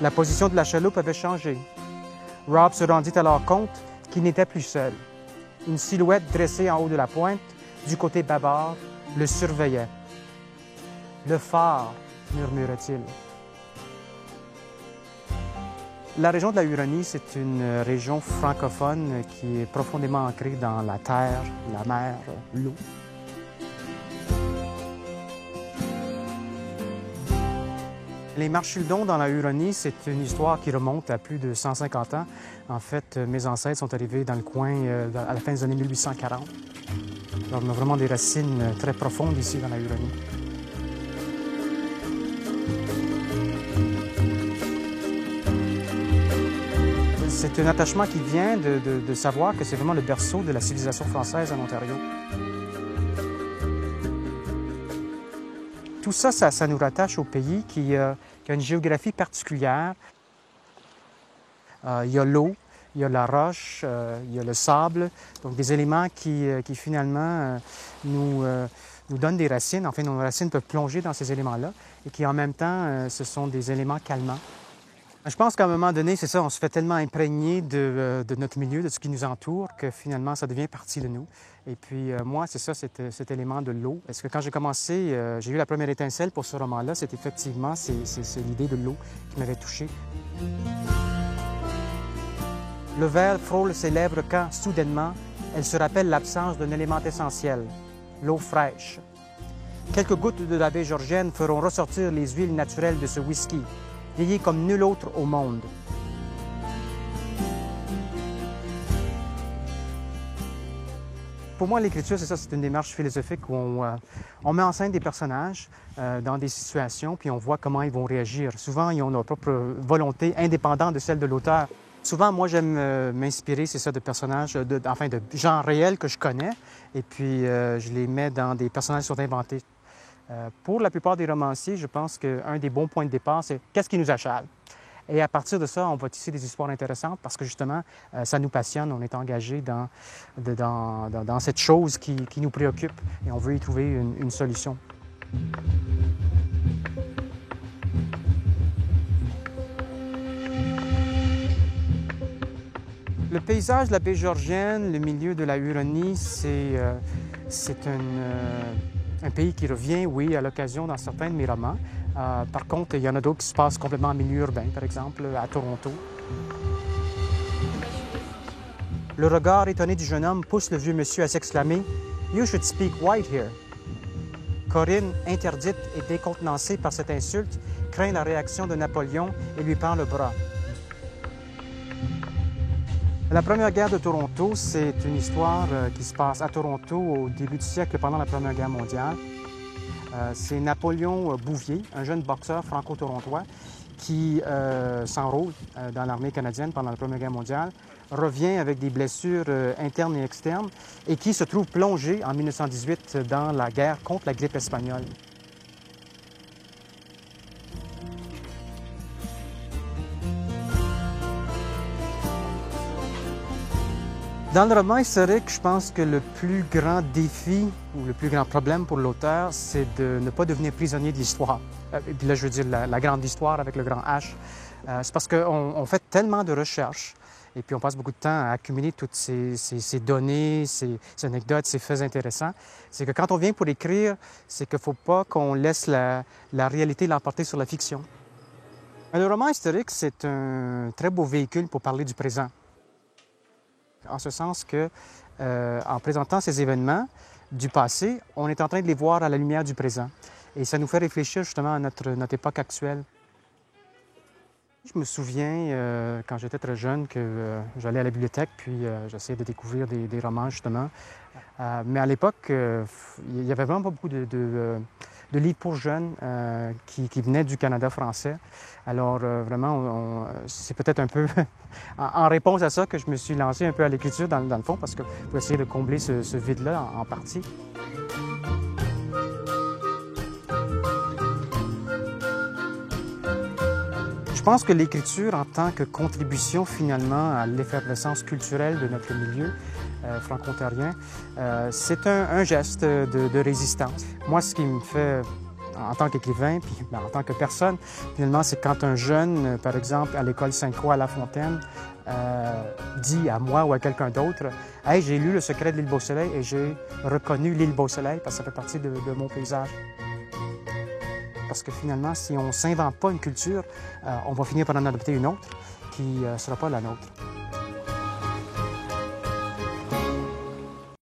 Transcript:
La position de la chaloupe avait changé. Rob se rendit alors compte qu'il n'était plus seul. Une silhouette dressée en haut de la pointe, du côté bâbord, le surveillait. « Le phare », murmura-t-il. La région de la Huronie, c'est une région francophone qui est profondément ancrée dans la terre, la mer, l'eau. Les Marchildons dans la Huronie, c'est une histoire qui remonte à plus de 150 ans. En fait, mes ancêtres sont arrivés dans le coin à la fin des années 1840. Alors, on a vraiment des racines très profondes ici dans la Huronie. C'est un attachement qui vient de savoir que c'est vraiment le berceau de la civilisation française en Ontario. Tout ça, ça nous rattache au pays qui a une géographie particulière. Il y a l'eau, il y a la roche, il y a le sable, donc des éléments qui finalement nous donnent des racines. Enfin, nos racines peuvent plonger dans ces éléments-là et qui en même temps, ce sont des éléments calmants. Je pense qu'à un moment donné, c'est ça, on se fait tellement imprégner de notre milieu, de ce qui nous entoure, que finalement, ça devient partie de nous. Et puis, moi, c'est ça, cet élément de l'eau. Parce que quand j'ai commencé, j'ai eu la première étincelle pour ce roman-là, c'est effectivement l'idée de l'eau qui m'avait touché. Le vers frôle ses lèvres quand, soudainement, elle se rappelle l'absence d'un élément essentiel, l'eau fraîche. Quelques gouttes de la baie georgienne feront ressortir les huiles naturelles de ce whisky, vieilli comme nul autre au monde. Pour moi, l'écriture, c'est ça, c'est une démarche philosophique où on met en scène des personnages dans des situations, puis on voit comment ils vont réagir. Souvent, ils ont leur propre volonté indépendante de celle de l'auteur. Souvent, moi, j'aime m'inspirer, c'est ça, de personnages, de gens réels que je connais, et puis je les mets dans des personnages qui sont inventés. Pour la plupart des romanciers, je pense qu'un des bons points de départ, c'est qu'est-ce qui nous achale? Et à partir de ça, on va tisser des histoires intéressantes parce que justement, ça nous passionne, on est engagé dans cette chose qui nous préoccupe et on veut y trouver une solution. Le paysage de la baie georgienne, le milieu de la Huronie, c'est un pays qui revient, oui, à l'occasion dans certains de mes romans. Par contre, il y en a d'autres qui se passent complètement en milieu urbain, par exemple à Toronto. Le regard étonné du jeune homme pousse le vieux monsieur à s'exclamer « You should speak white here ». Corinne, interdite et décontenancée par cette insulte, craint la réaction de Napoléon et lui prend le bras. La Première Guerre de Toronto, c'est une histoire qui se passe à Toronto au début du siècle pendant la Première Guerre mondiale. C'est Napoléon Bouvier, un jeune boxeur franco-torontois qui s'enrôle dans l'armée canadienne pendant la Première Guerre mondiale, revient avec des blessures internes et externes et qui se trouve plongé en 1918 dans la guerre contre la grippe espagnole. Dans le roman historique, je pense que le plus grand défi ou le plus grand problème pour l'auteur, c'est de ne pas devenir prisonnier de l'histoire. Et puis là, je veux dire la grande histoire avec le grand H. C'est parce qu'on fait tellement de recherches et puis on passe beaucoup de temps à accumuler toutes ces données, ces anecdotes, ces faits intéressants. C'est que quand on vient pour écrire, c'est qu'il ne faut pas qu'on laisse la réalité l'emporter sur la fiction. Le roman historique, c'est un très beau véhicule pour parler du présent. En ce sens que, en présentant ces événements du passé, on est en train de les voir à la lumière du présent. Et ça nous fait réfléchir justement à notre époque actuelle. Je me souviens, quand j'étais très jeune, que j'allais à la bibliothèque, puis j'essayais de découvrir des romans, justement. Mais à l'époque, il n'y avait vraiment pas beaucoup de livres pour jeunes qui venaient du Canada français. Alors, vraiment, c'est peut-être un peu en réponse à ça que je me suis lancé un peu à l'écriture, dans le fond, parce que pour essayer de combler ce vide-là en partie. Je pense que l'écriture, en tant que contribution finalement à l'effervescence culturelle de notre milieu franco-ontarien, c'est un geste de résistance. Moi, ce qui me fait en tant qu'écrivain, puis en tant que personne, finalement, c'est quand un jeune, par exemple, à l'école Sainte-Croix à La Fontaine, dit à moi ou à quelqu'un d'autre « Hey, j'ai lu Le secret de l'île Beau-Soleil et j'ai reconnu l'île Beau-Soleil parce que ça fait partie de mon paysage. » Parce que finalement, si on ne s'invente pas une culture, on va finir par en adopter une autre qui ne sera pas la nôtre.